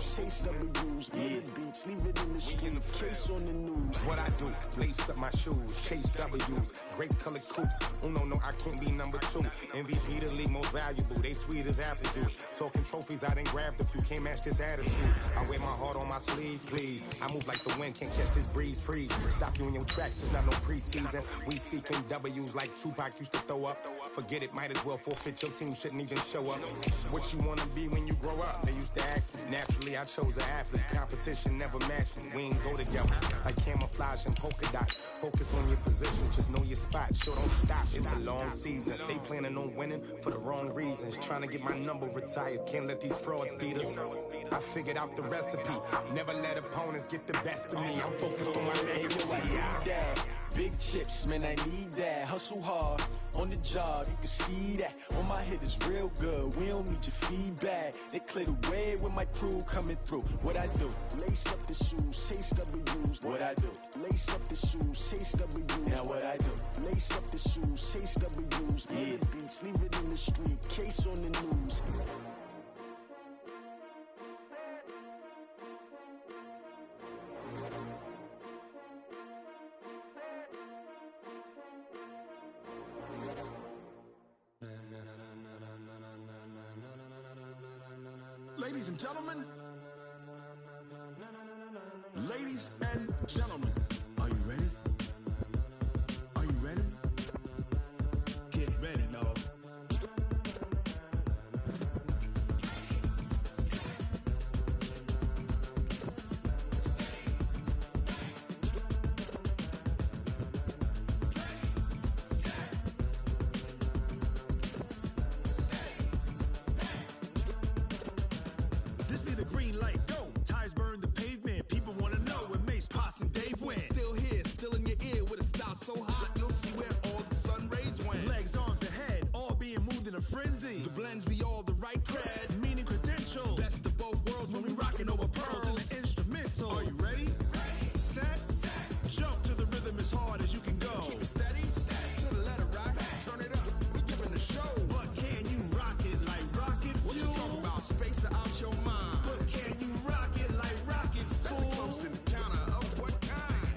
shoes, chase W's, beats, leave it in the street, case on the news. What I do, lace up my shoes, chase W's, great colored coops. No, I can't be number 2. MVP the league most valuable, they sweet as apple juice. Talking trophies, I done grabbed a few, can't match this attitude. I wear my heart on my sleeve, please. I move like the wind, can't catch this breeze, freeze. Stop you in your tracks, there's not no preseason. We seeking W's like Tupac used to throw up. Forget it, might as well forfeit, your team shouldn't even show up. What you wanna be when you grow up? They used to ask me. Naturally, I chose an athlete. Competition never matched me. We ain't go together like camouflage and polka dot. Focus on your position, just know your spot. Sure, don't stop. It's a long season. They planning on winning for the wrong reasons. Trying to get my number retired. Can't let these frauds beat us. I figured out the recipe. Never let opponents get the best of me. I'm focused on my legacy. Big chips, man, I need that. Hustle hard on the job, you can see that. On my head is real good. We don't need your feedback. They clear the way with my crew coming through. What I do? Lace up the shoes, chase W's. What I do? Lace up the shoes, chase W's. Now what I do? Lace up the shoes, chase W's. Beats, leave it in the street, case on the news. Ladies and gentlemen, are you ready? Are you ready? Get ready, no. This be the green light, go. Tires burn the pavement. People wanna know when Mace, Posse, and Dave went. Still here, still in your ear with a style so hot, you'll see where all the sun rays went. Legs, arms, ahead, all being moved in a frenzy. The blends be all the right cred, meaning credentials. Best of both worlds when we rockin' over pearls in the instrumental. Are you ready? Set, jump to the rhythm as hard as you can go. Keep it steady, to the letter right. Turn it up, we giving the show. But can you rock it like rocket fuel? What you talking about? Space out your mind. But can you rock it like rockets, fool? That's a close encounter of what kind?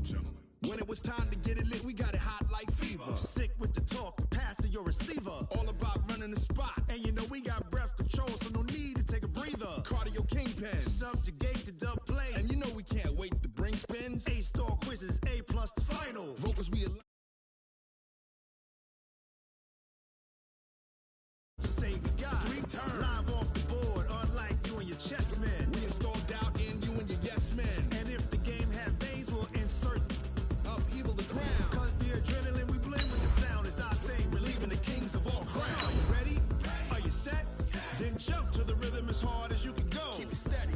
Gentlemen. When it was time to get it lit, we got it hot like fever. Sick with the talk, pass to your receiver. All about running the spot. And you know we got breath control, so no need to take a breather. Cardio kingpin, subjugate the dub play. And you know we can't wait to bring spins. A-star quizzes, A+ the final. Vocals we say we got 3 turns live off the board, unlike you and your chess men. We install doubt in you and your yes men. And if the game had veins, we'll insert upheaval the ground. Cause the adrenaline we blend with the sound is our thing, relieving the kings of all crowns. Are you ready? Are you set? Then jump to the rhythm as hard as you can go. Keep it steady,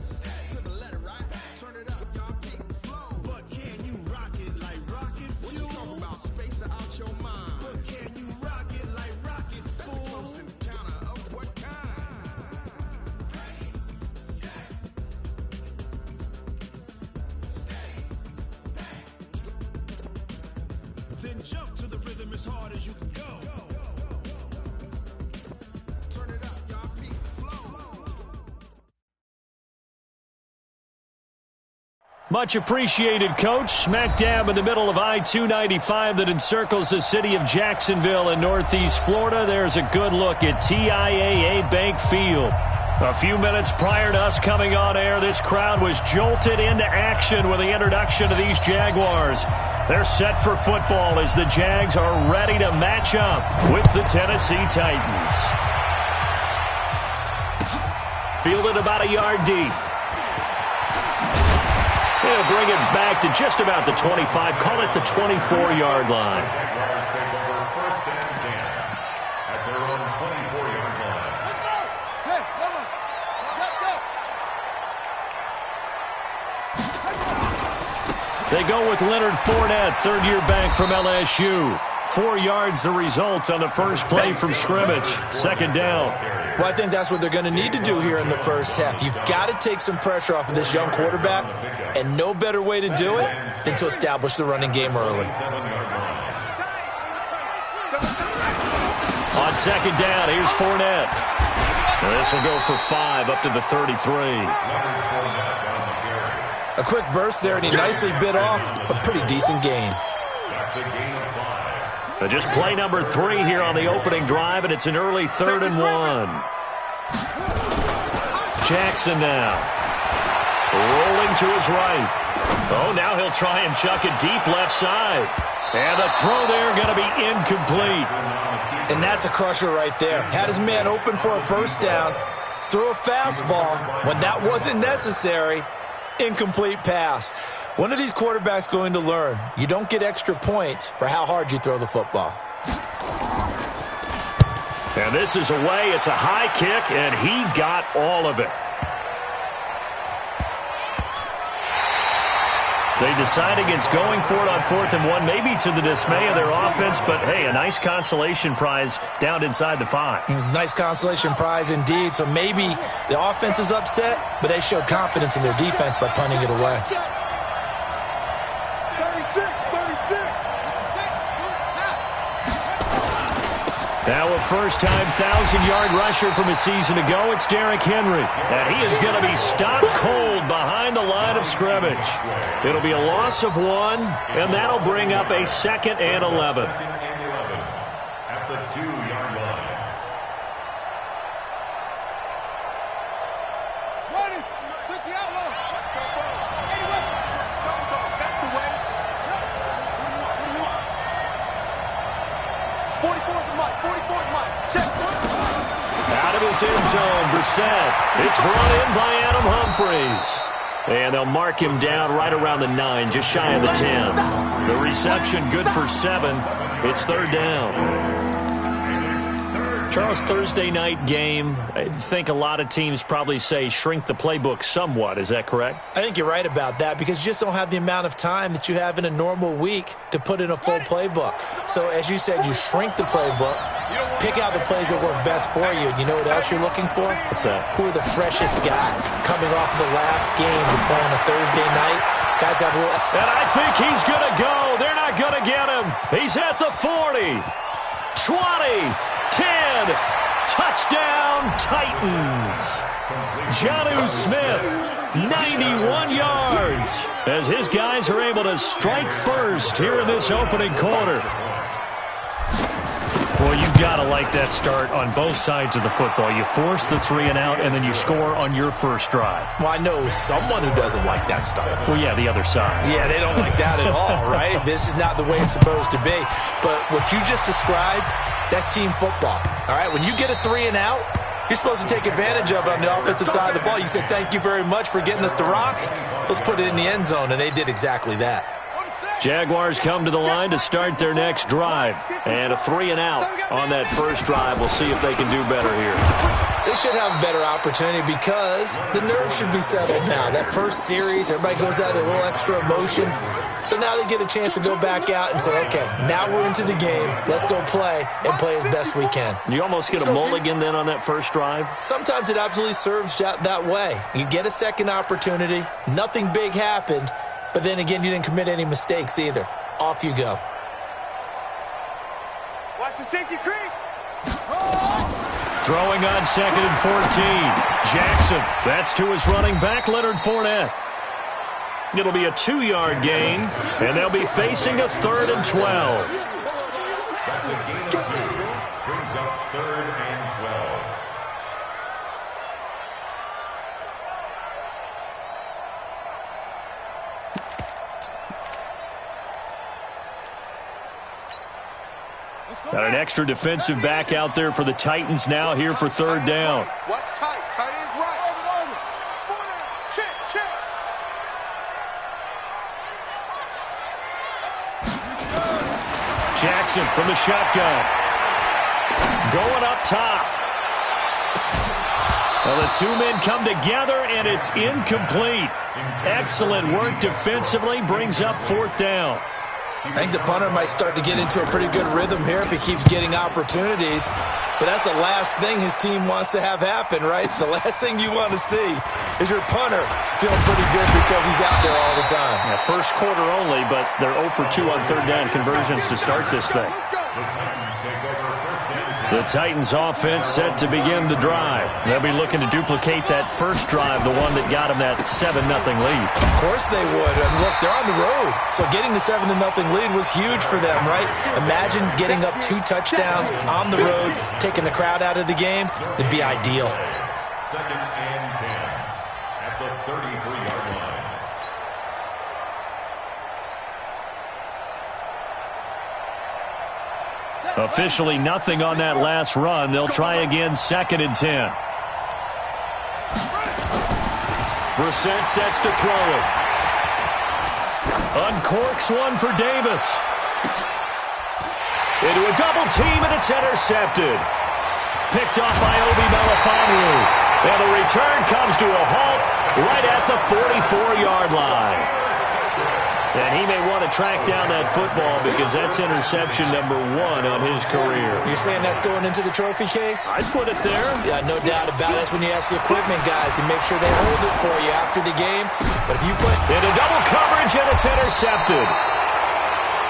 to the letter right. Turn it up, y'all keep the flow. But can you rock it like rocket fuel? What you talking about? Space out your mind. But can you rock it like rockets, fool? That's a close encounter of what kind? Ready, set, steady, back. Then jump to the rhythm as hard as you can go. Turn it up, y'all keep the flow. Much appreciated, Coach. Smack dab in the middle of I-295 that encircles the city of Jacksonville in Northeast Florida. There's a good look at TIAA Bank Field. A few minutes prior to us coming on air, this crowd was jolted into action with the introduction of these Jaguars. They're set for football as the Jags are ready to match up with the Tennessee Titans. Fielded about a yard deep. They'll bring it back to just about the 25, call it the 24-yard line. Jaguars take over first and 10 at their own 24-yard line. Let's go! Hey, They go with Leonard Fournette, third-year back from LSU. 4 yards the result on the first play from scrimmage. Second down. Well, I think that's what they're going to need to do here in the first half. You've got to take some pressure off of this young quarterback, and no better way to do it than to establish the running game early. On second down, here's Fournette. pass will go for 5 up to the 33. A quick burst there, and he nicely bit off a pretty decent gain. That's a gain of 5. Just play number 3 here on the opening drive, and it's an early 3rd and 1. Jackson now. Rolling to his right. Oh, now he'll try and chuck it deep left side. And the throw there going to be incomplete. And that's a crusher right there. Had his man open for a first down. Threw a fastball when that wasn't necessary. Incomplete pass. When are these quarterbacks going to learn? You don't get extra points for how hard you throw the football. And this is away. It's a high kick, and he got all of it. They decide against going for it on 4th and 1, maybe to the dismay of their offense, but hey, a nice consolation prize down inside the 5. Nice consolation prize indeed. So maybe the offense is upset, but they showed confidence in their defense by punting it away. 36. Now a first-time 1,000-yard rusher from a season ago, it's Derrick Henry. And he is going to be stopped cold behind the line of scrimmage. It'll be a loss of 1, and that'll bring up a 2nd and 11. At the 2-yard line. Running. 60 outlaws. That's the way. What do you want? 44th and Mike. 44th Mike. Check. Out of his end zone, Brissett. It's brought in by Adam Humphries. And they'll mark him down right around the 9, just shy of the 10. The reception good for 7. It's 3rd down. Charles, Thursday night game, I think a lot of teams probably say shrink the playbook somewhat. Is that correct? I think you're right about that because you just don't have the amount of time that you have in a normal week to put in a full playbook. So as you said, you shrink the playbook, pick out the plays that work best for you. You know what else you're looking for? What's that? Who are the freshest guys coming off the last game to play on a Thursday night? Guys have a little... And I think he's going to go. They're not going to get him. He's at the 40, 20, 10, touchdown Titans. Jonnu Smith, 91 yards, as his guys are able to strike first here in this opening quarter. Well, you've got to like that start on both sides of the football. You force the 3 and out, and then you score on your first drive. Well, I know someone who doesn't like that start. Well, yeah, the other side. Yeah, they don't like that at all, right? This is not the way it's supposed to be. But what you just described, that's team football, all right? When you get a 3 and out, you're supposed to take advantage of it on the offensive side of the ball. You said, thank you very much for getting us the rock. Let's put it in the end zone, and they did exactly that. Jaguars come to the line to start their next drive. And a 3 and out on that first drive. We'll see if they can do better here. They should have a better opportunity because the nerves should be settled now. That first series, everybody goes out with a little extra emotion. So now they get a chance to go back out and say, okay, now we're into the game. Let's go play and play as best we can. You almost get a mulligan then on that first drive? Sometimes it absolutely serves that way. You get a second opportunity. Nothing big happened. But then again, you didn't commit any mistakes either. Off you go. Watch the safety creep. Throwing on 2nd and 14. Jackson. That's to his running back, Leonard Fournette. It'll be a 2-yard gain, and they'll be facing a 3rd and 12. That's a gain of 2. Brings up 3rd and 12. Got an extra defensive back out there for the Titans now here for 3rd down. What's tight? Tight is right. Check. Jackson from the shotgun. Going up top. Well, the 2 men come together, and it's incomplete. Excellent work defensively. Brings up 4th down. I think the punter might start to get into a pretty good rhythm here if he keeps getting opportunities. But that's the last thing his team wants to have happen, right? The last thing you want to see is your punter feeling pretty good because he's out there all the time. Yeah, first quarter only, but they're 0 for 2 on 3rd down conversions to start this thing. The Titans take over 1st and 10. The Titans offense set to begin the drive. They'll be looking to duplicate that first drive, the one that got them that 7-0 lead. Of course they would. And look, they're on the road. So getting the 7-0 lead was huge for them, right? Imagine getting up 2 touchdowns on the road, taking the crowd out of the game. It'd be ideal. 2nd and 10 at the 33-yard line. Officially nothing on that last run. They'll try again, 2nd and 10. Brissett sets to throw it. Uncorks one for Davis. Into a double team, and it's intercepted. Picked off by Obi Melifonwu. And the return comes to a halt right at the 44-yard line. And he may want to track down that football because that's interception number 1 on his career. You're saying that's going into the trophy case? I'd put it there. Yeah, no doubt about it. That's when you ask the equipment guys to make sure they hold it for you after the game. But if you put into double coverage, and it's intercepted.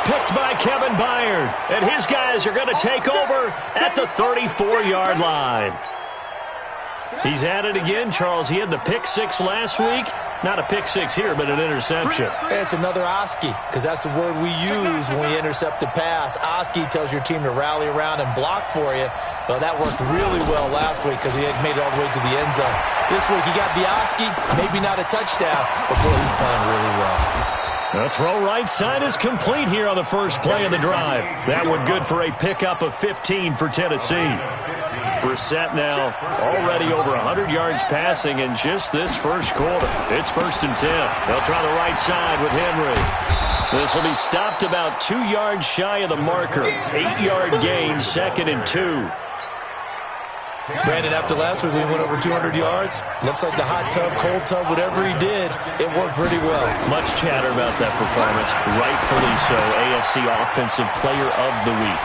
Picked by Kevin Byard. And his guys are going to take over at the 34-yard line. He's at it again, Charles. He had the pick 6 last week. Not a pick 6 here, but an interception. It's another Oski, because that's the word we use when we intercept a pass. Oski tells your team to rally around and block for you. Well, that worked really well last week because he had made it all the way to the end zone. This week he got the Oski, maybe not a touchdown, but boy, he's playing really well. The throw right side is complete here on the first play of the drive. That one good for a pickup of 15 for Tennessee. Brissett now already over 100 yards passing in just this first quarter. It's 1st and 10. They'll try the right side with Henry. This will be stopped about 2 yards shy of the marker. 8-yard gain, 2nd and 2. Brandon, after last week, we went over 200 yards. Looks like the hot tub, cold tub, whatever he did, it worked pretty well. Much chatter about that performance. Rightfully so. AFC Offensive Player of the Week.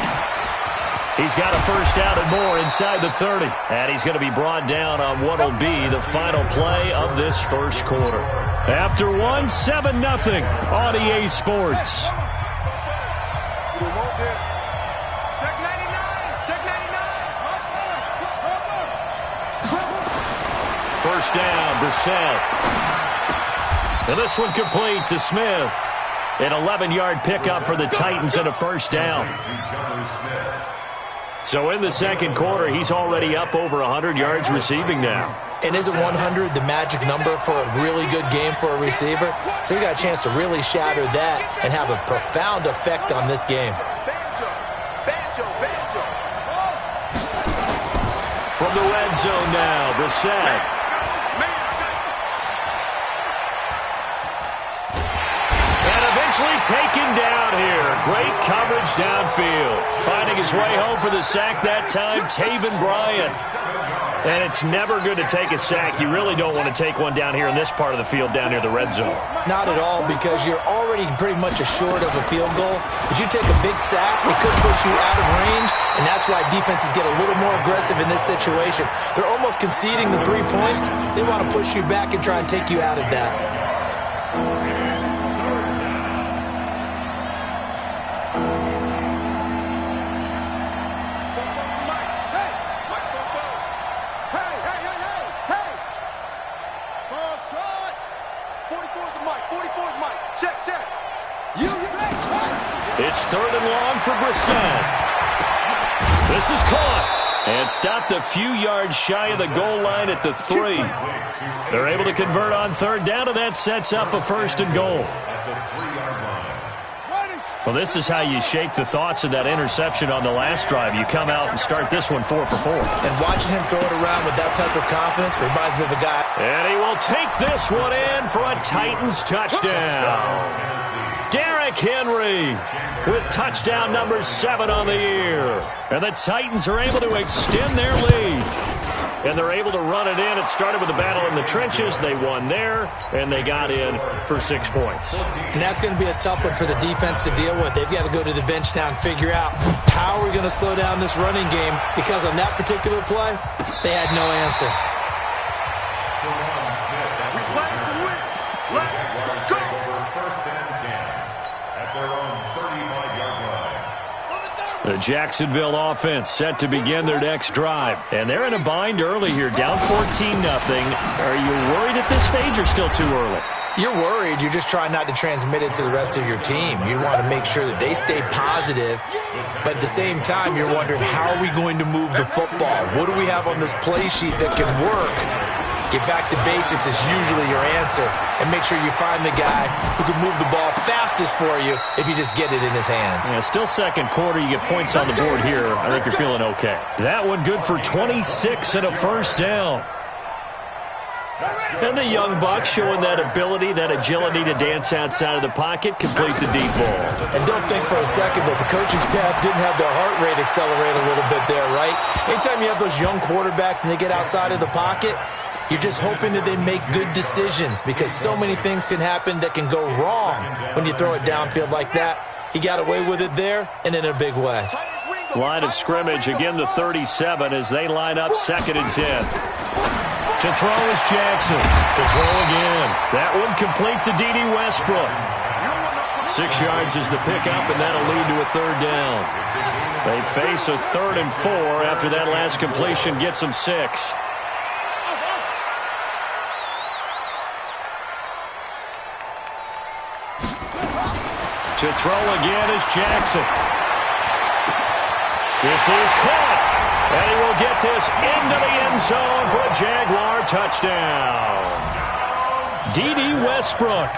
He's got a first down and more inside the 30. And he's going to be brought down on what will be the final play of this first quarter. After 1, 7-0 on EA Sports. First down, Brissett. And this one complete to Smith. An 11-yard pickup for the Titans and a first down. So in the second quarter, he's already up over 100 yards receiving now. And isn't 100 the magic number for a really good game for a receiver? So he got a chance to really shatter that and have a profound effect on this game. From the red zone now, Brissett. Taken down here. Great coverage downfield. Finding his way home for the sack that time, Taven Bryan. And it's never good to take a sack. You really don't want to take one down here in this part of the field down near the red zone. Not at all, because you're already pretty much assured of a field goal. But you take a big sack, it could push you out of range, and that's why defenses get a little more aggressive in this situation. They're almost conceding the 3 points. They want to push you back and try and take you out of that. It's 3rd and long for Brissett. This is caught and stopped a few yards shy of the goal line at the 3. They're able to convert on 3rd down, and that sets up a 1st and goal. Well, this is how you shake the thoughts of that interception on the last drive. You come out and start this one 4 for 4. And watching him throw it around with that type of confidence reminds me of a guy. And he will take this one in for a Titans touchdown. Derrick Henry with touchdown number 7 on the year. And the Titans are able to extend their lead. And they're able to run it in. It started with a battle in the trenches. They won there, and they got in for 6 points. And that's going to be a tough one for the defense to deal with. They've got to go to the bench now and figure out how we're going to slow down this running game, because on that particular play, they had no answer. The Jacksonville offense set to begin their next drive. And they're in a bind early here, down 14-0. Are you worried at this stage or still too early? You're worried. You're just trying not to transmit it to the rest of your team. You want to make sure that they stay positive. But at the same time, you're wondering, how are we going to move the football? What do we have on this play sheet that can work? Get back to basics is usually your answer. And make sure you find the guy who can move the ball fastest for you if you just get it in his hands. Yeah, still second quarter. You get points on the board here. I think you're feeling okay. That one good for 26 and a first down. And the young buck showing that ability, that agility to dance outside of the pocket, complete the deep ball. And don't think for a second that the coaching staff didn't have their heart rate accelerate a little bit there, right? Anytime you have those young quarterbacks and they get outside of the pocket, you're just hoping that they make good decisions because so many things can happen that can go wrong when you throw it downfield like that. He got away with it there and in a big way. Line of scrimmage, again the 37 as they line up 2nd and 10. To throw is Jackson. To throw again. That one complete to D.D. Westbrook. 6 yards is the pickup, and that'll lead to a 3rd down. They face a 3rd and 4 after that last completion gets them 6. To throw again is Jackson. This is caught. And he will get this into the end zone for a Jaguar touchdown. D.D. Westbrook,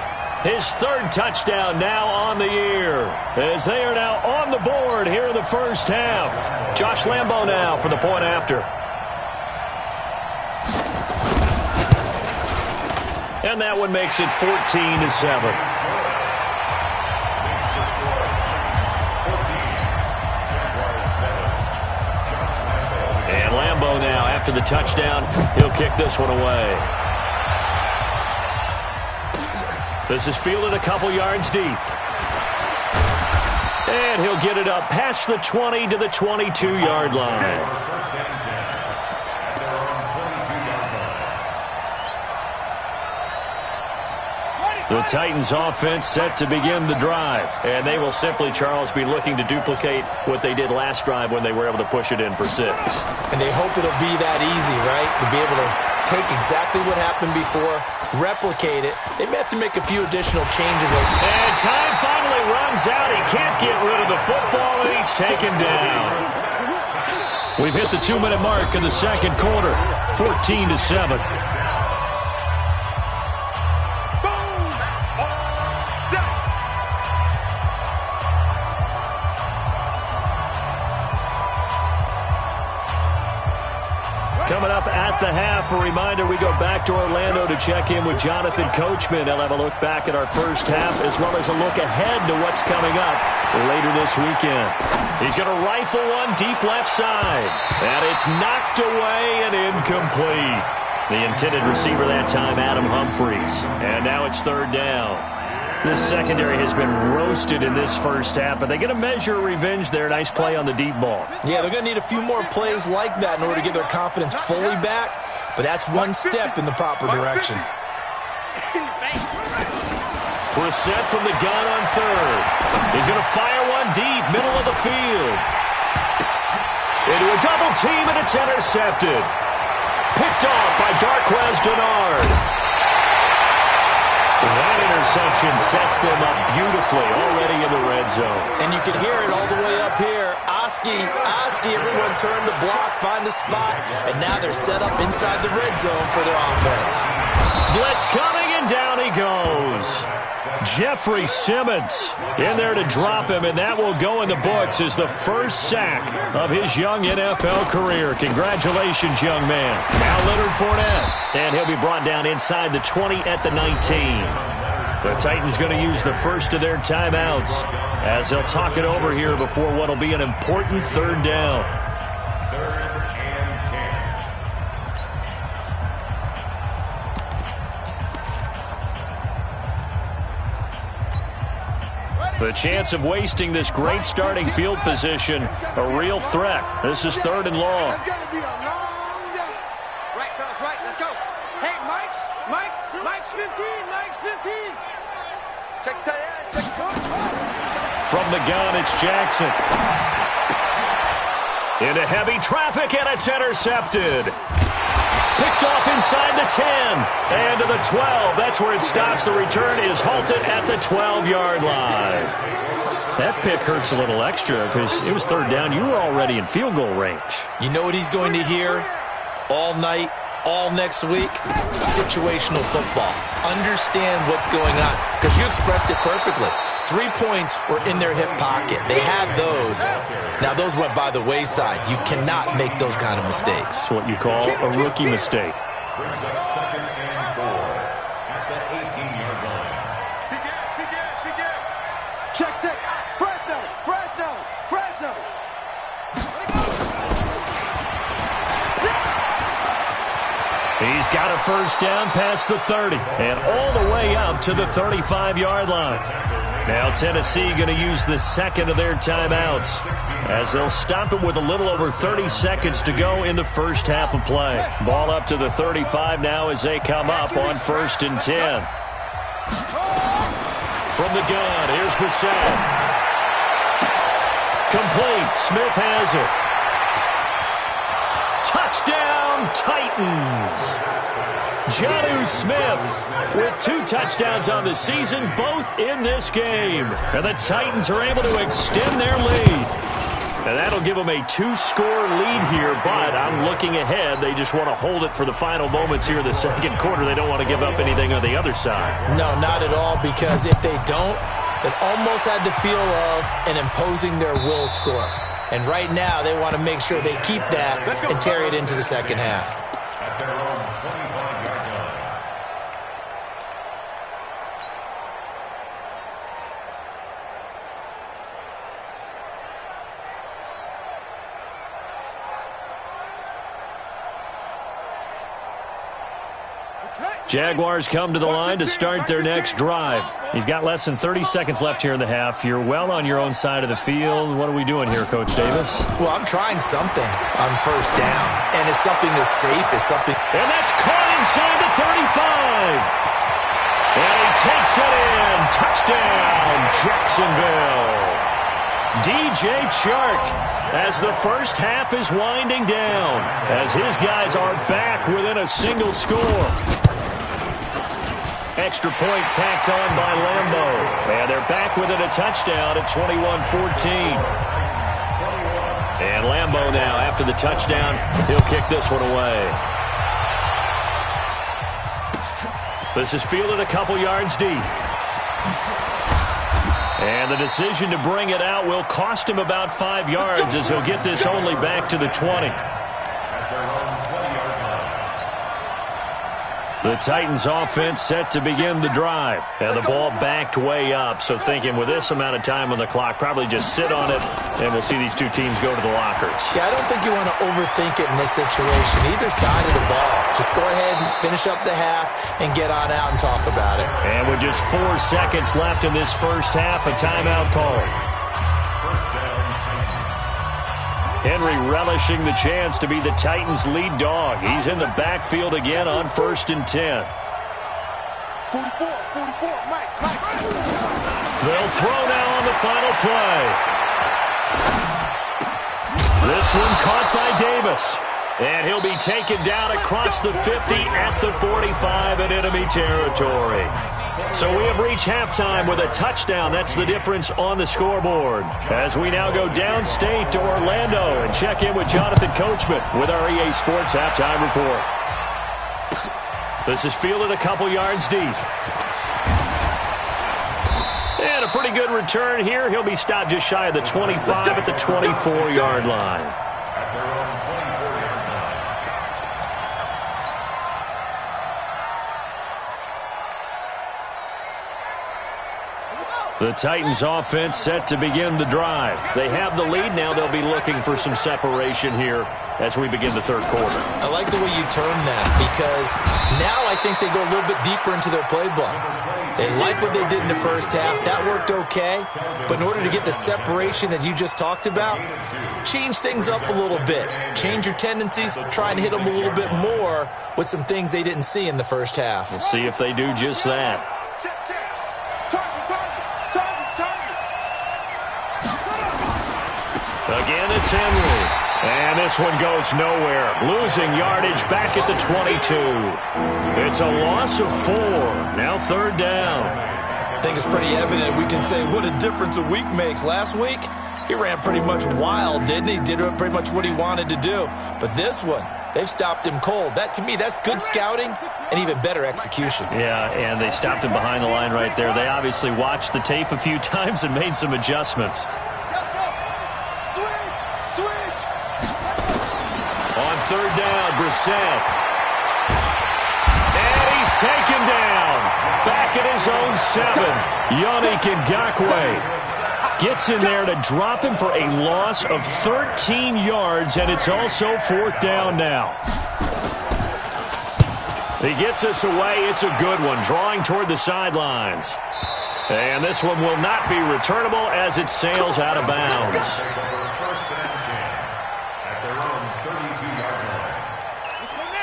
his 3rd touchdown now on the year, as they are now on the board here in the first half. Josh Lambo now for the point after. And that one makes it 14-7. Lambo now, after the touchdown, he'll kick this one away. This is fielded a couple yards deep. And he'll get it up past the 20 to the 22-yard line. The Titans offense set to begin the drive. And they will simply, Charles, be looking to duplicate what they did last drive when they were able to push it in for 6. And they hope it'll be that easy, right? To be able to take exactly what happened before, replicate it. They may have to make a few additional changes. And time finally runs out. He can't get rid of the football, and he's taken down. We've hit the 2-minute mark in the second quarter, 14-7. Coming up at the half, a reminder, we go back to Orlando to check in with Jonathan Coachman. He'll have a look back at our first half as well as a look ahead to what's coming up later this weekend. He's going to rifle one deep left side. And it's knocked away and incomplete. The intended receiver that time, Adam Humphries. And now it's 3rd down. This secondary has been roasted in this first half, but they're going to measure revenge there. Nice play on the deep ball. Yeah, they're going to need a few more plays like that in order to get their confidence fully back, but that's one step in the proper direction. Brissett from the gun on 3rd. He's going to fire one deep, middle of the field. Into a double team, and it's intercepted. Picked off by Darquez Dennard. That interception sets them up beautifully already in the red zone. And you can hear it all the way up here. Oski, everyone turned to block, find a spot, and now they're set up inside the red zone for their offense. Blitz coming, and down he goes. Jeffrey Simmons in there to drop him, and that will go in the books as the first sack of his young NFL career. Congratulations, young man. Now Leonard Fournette, and he'll be brought down inside the 20 at the 19. The Titans going to use the first of their timeouts as they'll talk it over here before what will be an important 3rd down. 3rd and 10. The chance of wasting this great starting field position, a real threat. This is 3rd and long. It's going to be a long day. Right, fellas, right, let's go. Hey, Mike's 15, Mike's 15. Check that out, check it out. From the gun, it's Jackson. Into heavy traffic, and it's intercepted. Picked off inside the 10 and to the 12. That's where it stops. The return is halted at the 12-yard line. That pick hurts a little extra because it was third down. You were already in field goal range. You know what he's going to hear all night, all next week? Situational football. Understand what's going on because you expressed it perfectly. 3 points were in their hip pocket. They had those. Now, those went by the wayside. You cannot make those kind of mistakes. That's what you call a rookie mistake. Brings up 2nd and 4 at the 18-yard line. Check. Fresno. He's got a first down past the 30 and all the way up to the 35-yard line. Now Tennessee going to use the second of their timeouts as they'll stop it with a little over 30 seconds to go in the first half of play. Ball up to the 35 now as they come up on 1st and 10. From the gun, here's Bissett. Complete. Smith has it. Touchdown, Titans. Jonnu Smith with 2 touchdowns on the season, both in this game. And the Titans are able to extend their lead. And that'll give them a 2-score lead here, but I'm looking ahead. They just want to hold it for the final moments here in the second quarter. They don't want to give up anything on the other side. No, not at all, because if they don't, it almost had the feel of an imposing their will score. And right now, they want to make sure they keep that and carry it into the second half. At their own 25-yard line. Jaguars come to the line to start their next drive. You've got less than 30 seconds left here in the half. You're well on your own side of the field. What are we doing here, Coach Davis? Well, I'm trying something on first down, and it's something that's safe. It's something. And that's caught inside the 35. And he takes it in. Touchdown, Jacksonville. DJ Chark as the first half is winding down, as his guys are back within a single score. Extra point tacked on by Lambeau. And they're back within a touchdown at 21-14. And Lambeau now, after the touchdown, he'll kick this one away. This is fielded a couple yards deep. And the decision to bring it out will cost him about 5 yards as he'll get this only back to the 20. The Titans offense set to begin the drive. And the ball backed way up. So thinking with this amount of time on the clock, probably just sit on it, and we'll see these two teams go to the lockers. Yeah, I don't think you want to overthink it in this situation. Either side of the ball. Just go ahead and finish up the half and get on out and talk about it. And with just 4 seconds left in this first half, a timeout call. Henry relishing the chance to be the Titans' lead dog. He's in the backfield again on 1st and 10. 44, Mike. They'll throw now on the final play. This one caught by Davis. And he'll be taken down across the 50 at the 45 in enemy territory. So we have reached halftime with a touchdown. That's the difference on the scoreboard. As we now go downstate to Orlando and check in with Jonathan Coachman with our EA Sports Halftime Report. This is fielded a couple yards deep. And a pretty good return here. He'll be stopped just shy of the 25 at the 24-yard line. The Titans offense set to begin the drive. They have the lead now. They'll be looking for some separation here as we begin the third quarter. I like the way you term that because now I think they go a little bit deeper into their playbook. They like what they did in the first half. That worked okay. But in order to get the separation that you just talked about, change things up a little bit. Change your tendencies. Try and hit them a little bit more with some things they didn't see in the first half. We'll see if they do just that. Again, it's Henry. And this one goes nowhere. Losing yardage back at the 22. It's a loss of 4. Now 3rd down. I think it's pretty evident we can say what a difference a week makes. Last week, he ran pretty much wild, didn't he? Did pretty much what he wanted to do. But this one, they've stopped him cold. That, to me, that's good scouting and even better execution. Yeah, and they stopped him behind the line right there. They obviously watched the tape a few times and made some adjustments. On 3rd down, Brissett. And he's taken down. Back at his own 7. Yannick Ngakoue gets in there to drop him for a loss of 13 yards, and it's also 4th down now. He gets us away. It's a good one, drawing toward the sidelines. And this one will not be returnable as it sails out of bounds.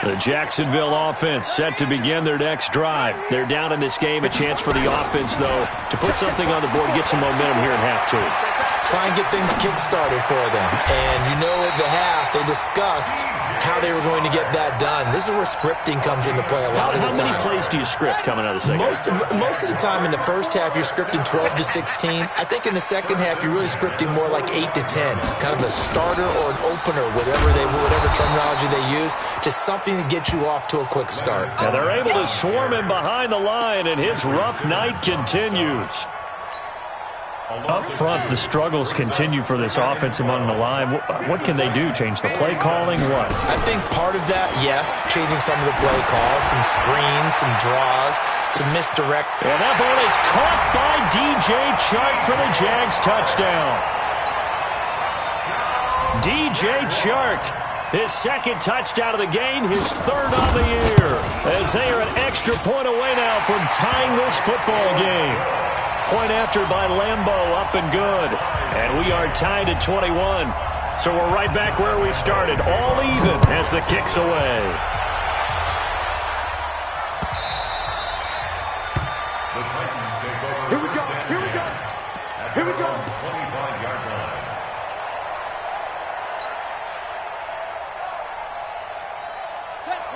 The Jacksonville offense set to begin their next drive. They're down in this game. A chance for the offense, though, to put something on the board, get some momentum here in half 2. Try and get things kick-started for them. And you know at the half, they discussed how they were going to get that done. This is where scripting comes into play a lot of the time. How many plays do you script coming out of the second half? Most of the time in the first half, you're scripting 12 to 16. I think in the second half, you're really scripting more like 8 to 10. Kind of a starter or an opener, whatever terminology they use. Just something to get you off to a quick start. And they're able to swarm him behind the line, and his rough night continues. Up front, the struggles continue for this offense among the line. What can they do? Change the play calling? What? I think part of that, yes, changing some of the play calls, some screens, some draws, some misdirect. And that ball is caught by DJ Chark for the Jags touchdown. DJ Chark, his 2nd touchdown of the game, his 3rd on the year, as they are an extra point away now from tying this football game. Point after by Lambeau, up and good. And we are tied at 21. So we're right back where we started, all even as the kick's away. The Titans take over. Here we go, here we go, here we go. 25-yard line.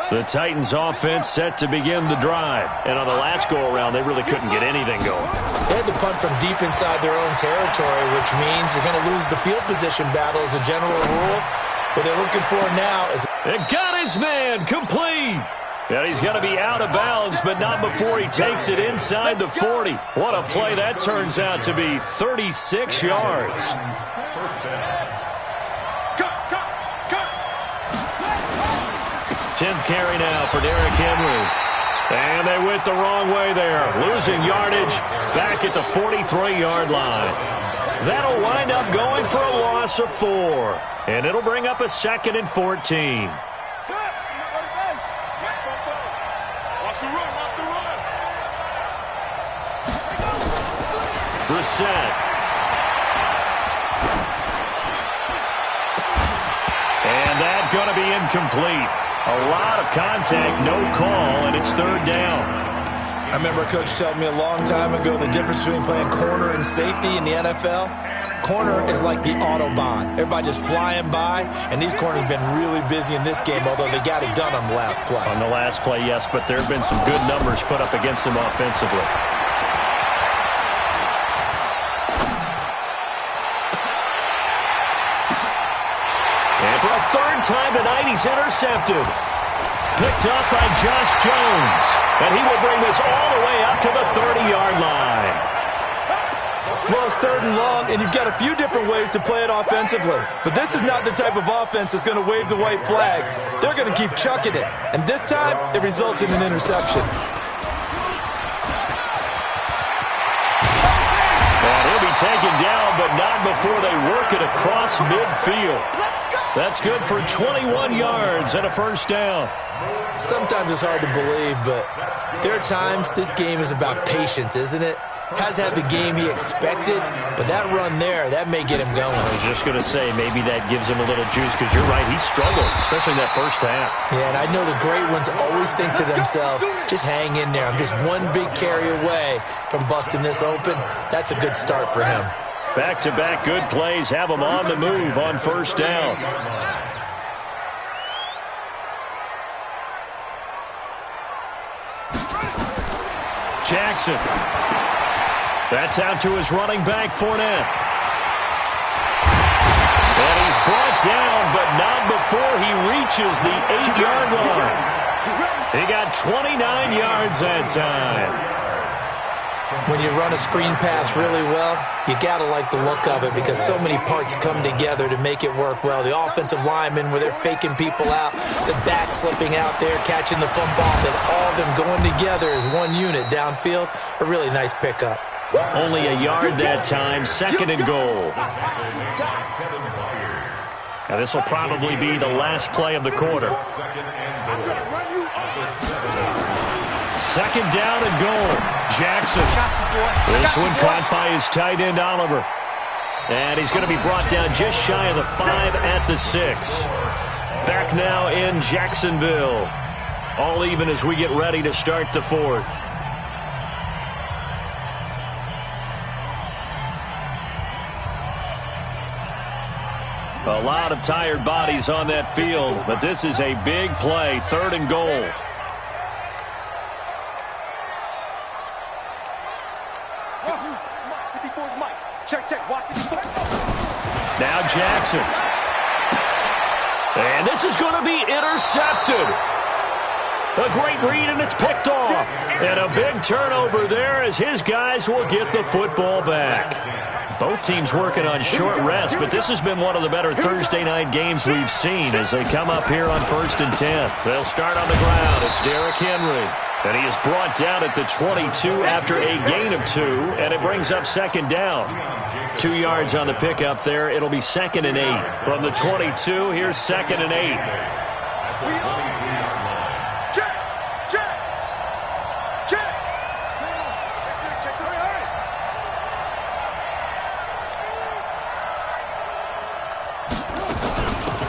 The Titans offense set to begin the drive. And on the last go-around, they really couldn't get anything going. They had to punt from deep inside their own territory, which means you're going to lose the field position battle as a general rule. What they're looking for now is... It got his man complete. And he's going to be out of bounds, but not before he takes it inside the 40. What a play that turns out to be, 36 yards. 10th carry now for Derrick Henry. And they went the wrong way there. Losing yardage back at the 43-yard line. That'll wind up going for a loss of 4. And it'll bring up a 2nd and 14. Brissett. And that's going to be incomplete. A lot of contact, no call, and it's 3rd down. I remember a coach telling me a long time ago the difference between playing corner and safety in the NFL. Corner is like the Autobahn. Everybody just flying by, and these corners have been really busy in this game, although they got it done on the last play. On the last play, yes, but there have been some good numbers put up against them offensively. And for a 3rd time tonight, he's intercepted. Picked up by Josh Jones. And he will bring this all the way up to the 30-yard line. Well, it's 3rd and long, and you've got a few different ways to play it offensively. But this is not the type of offense that's going to wave the white flag. They're going to keep chucking it. And this time, it results in an interception. And he'll be taken down, but not before they work it across midfield. That's good for 21 yards and a 1st down. Sometimes it's hard to believe, but there are times this game is about patience, isn't it? Hasn't had the game he expected, but that run there, that may get him going. I was just going to say, maybe that gives him a little juice, because you're right, he struggled, especially in that 1st half. Yeah, and I know the great ones always think to themselves, just hang in there. I'm just one big carry away from busting this open. That's a good start for him. Back-to-back good plays have him on the move on 1st down. Jackson. That's out to his running back, Fournette. And he's brought down, but not before he reaches the 8-yard line. He got 29 yards that time. When you run a screen pass really well, you got to like the look of it because so many parts come together to make it work well. The offensive linemen, where they're faking people out, the back slipping out there, catching the football, then all of them going together as one unit downfield. A really nice pickup. Only a yard that time, 2nd and goal. Now this will probably be the last play of the quarter. 2nd down and goal. Jackson. This one caught by his tight end, Oliver. And he's going to be brought down just shy of the 5 at the 6. Back now in Jacksonville. All even as we get ready to start the 4th. A lot of tired bodies on that field, but this is a big play. 3rd and goal. Now Jackson. And this is going to be intercepted. A great read, and it's picked off. And a big turnover there as his guys will get the football back. Both teams working on short rest, but this has been one of the better Thursday night games we've seen as they come up here on 1st and 10. They'll start on the ground. It's Derrick Henry. And he is brought down at the 22 after a gain of 2, and it brings up 2nd down. 2 yards on the pickup there. It'll be 2nd and 8. From the 22, here's 2nd and 8.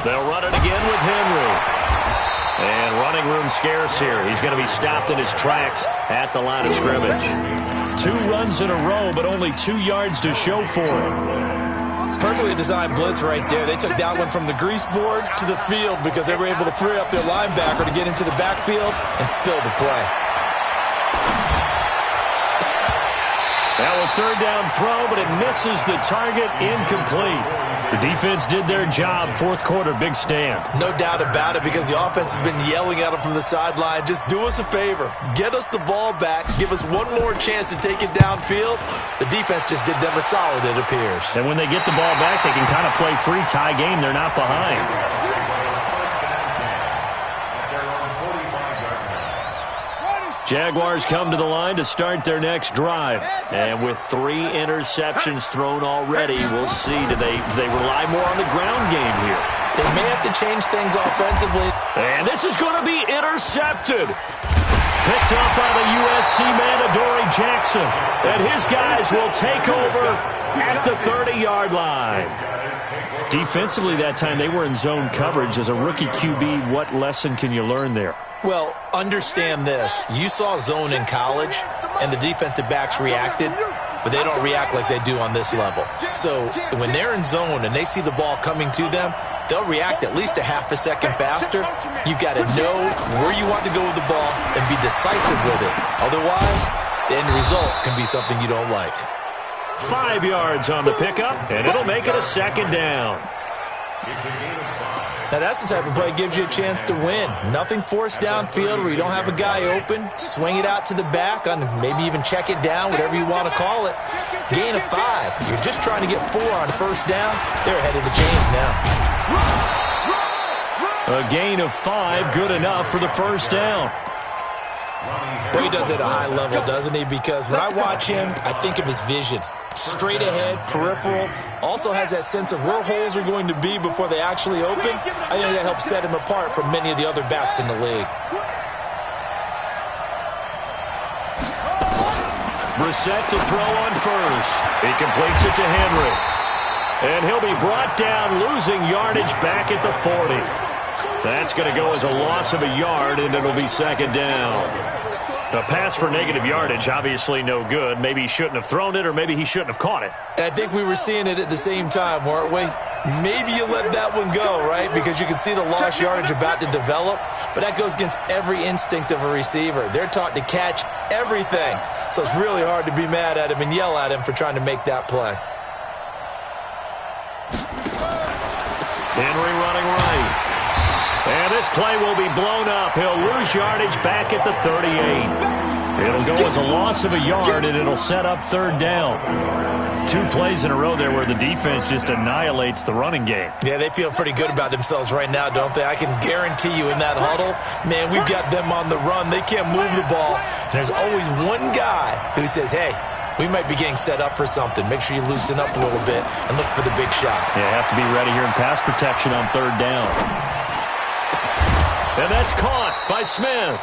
They'll run it again with Henry. And running room scarce here. He's going to be stopped in his tracks at the line of scrimmage. 2 runs in a row, but only 2 yards to show for him. Perfectly designed blitz right there. They took that one from the grease board to the field because they were able to free up their linebacker to get into the backfield and spill the play. Now a 3rd down throw, but it misses the target, incomplete. The defense did their job. 4th quarter, big stand. No doubt about it because the offense has been yelling at them from the sideline. Just do us a favor. Get us the ball back. Give us one more chance to take it downfield. The defense just did them a solid, it appears. And when they get the ball back, they can kind of play free tie game. They're not behind. Jaguars come to the line to start their next drive. And with 3 interceptions thrown already, we'll see. Do they rely more on the ground game here? They may have to change things offensively. And this is going to be intercepted. Picked up by the USC man, Adoree Jackson. And his guys will take over at the 30-yard line. Defensively that time, they were in zone coverage. As a rookie QB, what lesson can you learn there? Well, understand this. You saw zone in college, and the defensive backs reacted, but they don't react like they do on this level. So when they're in zone and they see the ball coming to them, they'll react at least a half a second faster. You've got to know where you want to go with the ball and be decisive with it. Otherwise, the end result can be something you don't like. 5 yards on the pickup, and it'll make it a 2nd down. Now, that's the type of play that gives you a chance to win. Nothing forced downfield where you don't have a guy open. Swing it out to the back, on maybe even check it down, whatever you want to call it. Gain of 5. You're just trying to get 4 on 1st down. They're ahead of the chains now. A gain of 5, good enough for the 1st down. Well, he does it at a high level, doesn't he? Because when I watch him, I think of his vision. Straight ahead, peripheral, also has that sense of where holes are going to be before they actually open. I think that helps set him apart from many of the other backs in the league. Brissett to throw on 1st. He completes it to Henry. And he'll be brought down, losing yardage back at the 40. That's going to go as a loss of a yard, and it'll be 2nd down. A pass for negative yardage, obviously no good. Maybe he shouldn't have thrown it, or maybe he shouldn't have caught it. I think we were seeing it at the same time, weren't we? Maybe you let that one go, right? Because you can see the lost yardage about to develop. But that goes against every instinct of a receiver. They're taught to catch everything. So it's really hard to be mad at him and yell at him for trying to make that play. Henry running right. And this play will be blown up. He'll lose yardage back at the 38. It'll go as a loss of a yard, and it'll set up third down. 2 plays in a row there where the defense just annihilates the running game. Yeah, they feel pretty good about themselves right now, don't they? I can guarantee you in that huddle, man, we've got them on the run. They can't move the ball. And there's always one guy who says, hey, we might be getting set up for something. Make sure you loosen up a little bit and look for the big shot. Yeah, have to be ready here in pass protection on third down. And that's caught by Smith.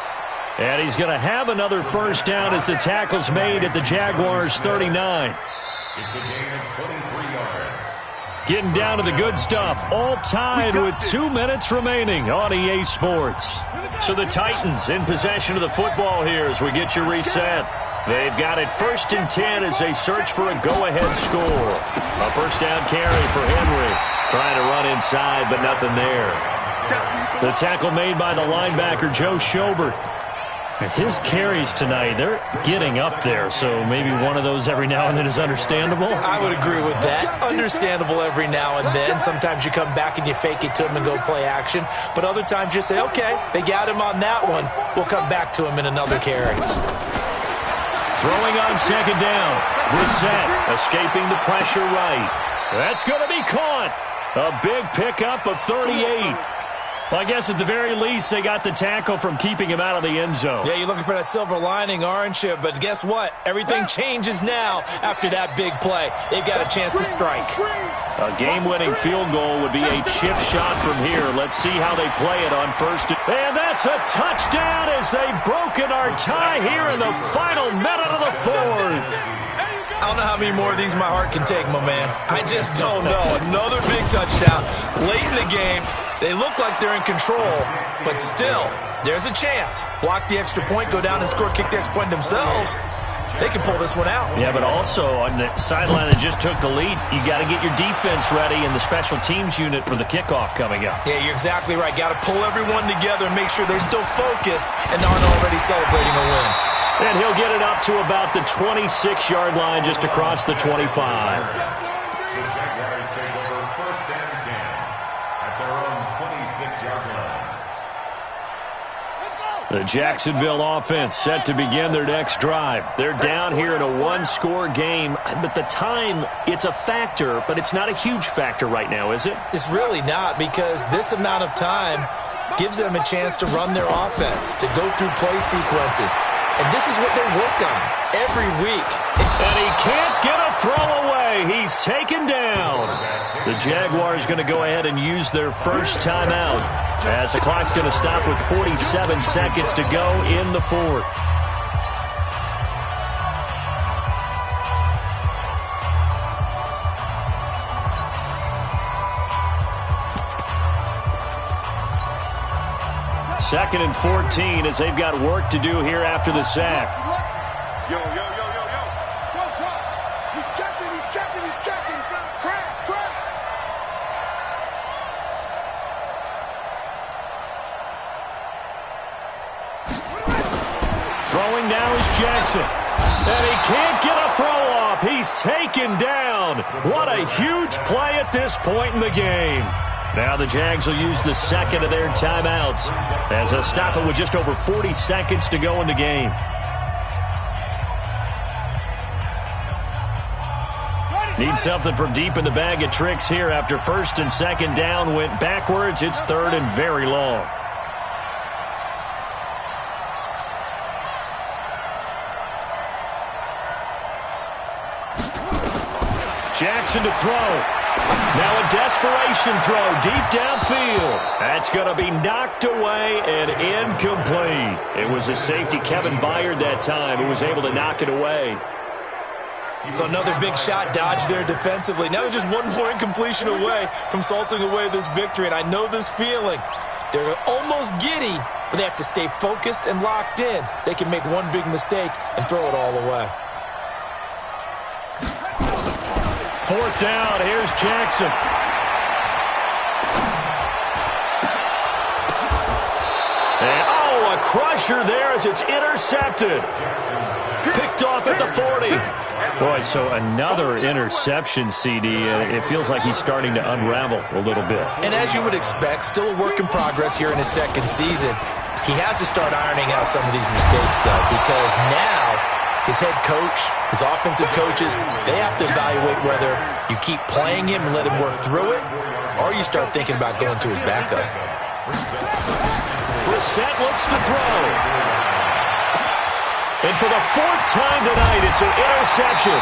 And he's going to have another first down as the tackle's made at the Jaguars' 39. It's a gain of 23 yards. Getting down to the good stuff. All tied with 2 minutes remaining on EA Sports. So the Titans in possession of the football here as we get you reset. They've got it 1st and 10 as they search for a go-ahead score. A first down carry for Henry. Trying to run inside, but nothing there. The tackle made by the linebacker, Joe Schobert. His carries tonight, they're getting up there, so maybe one of those every now and then is understandable. I would agree with that. Understandable every now and then. Sometimes you come back and you fake it to him and go play action. But other times you say, okay, they got him on that one. We'll come back to him in another carry. Throwing on second down. Brissett escaping the pressure right. That's going to be caught. A big pickup of 38. Well, I guess at the very least, they got the tackle from keeping him out of the end zone. Yeah, you're looking for that silver lining, aren't you? But guess what? Everything changes now after that big play. They've got a chance to strike. A game-winning field goal would be a chip shot from here. Let's see how they play it on first. And that's a touchdown as they've broken our tie here in the final minute of the fourth. I don't know how many more of these my heart can take, my man. I just don't know. Another big touchdown late in the game. They look like they're in control, but still, there's a chance. Block the extra point, go down and score, kick the extra point themselves. They can pull this one out. Yeah, but also on the sideline that just took the lead, you got to get your defense ready and the special teams unit for the kickoff coming up. Yeah, you're exactly right. Got to pull everyone together and make sure they're still focused and aren't already celebrating a win. And he'll get it up to about the 26-yard line just across the 25. The Jacksonville offense set to begin their next drive. They're down here in a one-score game, but the time, it's a factor, but it's not a huge factor right now, is it? It's really not, because this amount of time gives them a chance to run their offense, to go through play sequences. And this is what they work on every week. And he can't get a throw away. He's taken down. The Jaguars going to go ahead and use their first timeout as the clock's going to stop with 47 seconds to go in the fourth. Second and 14 as they've got work to do here after the sack. Yo. He's checking. Crash. Throwing now is Jackson. And he can't get a throw off. He's taken down. What a huge play at this point in the game. Now the Jags will use the second of their timeouts as they'll stop it with just over 40 seconds to go in the game. Need something from deep in the bag of tricks here after first and second down went backwards. It's third and very long. Jackson to throw. Now a desperation throw deep downfield. That's going to be knocked away and incomplete. It was a safety, Kevin Byard, that time, who was able to knock it away. So another big shot dodged there defensively. Now they're just one more incompletion away from salting away this victory. And I know this feeling. They're almost giddy, but they have to stay focused and locked in. They can make one big mistake and throw it all away. 4th down, here's Jackson. And, a crusher there as it's intercepted. Picked off at the 40. Boy, so another interception, CD. It feels like he's starting to unravel a little bit. And as you would expect, still a work in progress here in his second season. He has to start ironing out some of these mistakes, though, because now his head coach, his offensive coaches, they have to evaluate whether you keep playing him and let him work through it, or you start thinking about going to his backup. Brissett looks to throw. And for the 4th time tonight, it's an interception.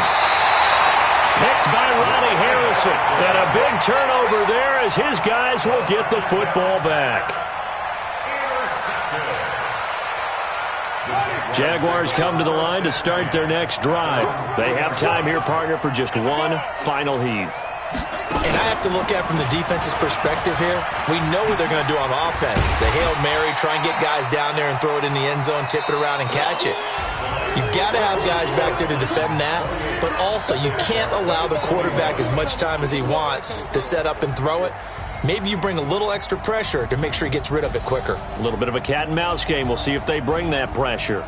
Picked by Ronnie Harrison. And a big turnover there as his guys will get the football back. Jaguars come to the line to start their next drive. They have time here, partner, for just one final heave. And I have to look at it from the defense's perspective here. We know what they're going to do on offense. The Hail Mary, try and get guys down there and throw it in the end zone, tip it around and catch it. You've got to have guys back there to defend that, but also you can't allow the quarterback as much time as he wants to set up and throw it. Maybe you bring a little extra pressure to make sure he gets rid of it quicker. A little bit of a cat and mouse game. We'll see if they bring that pressure.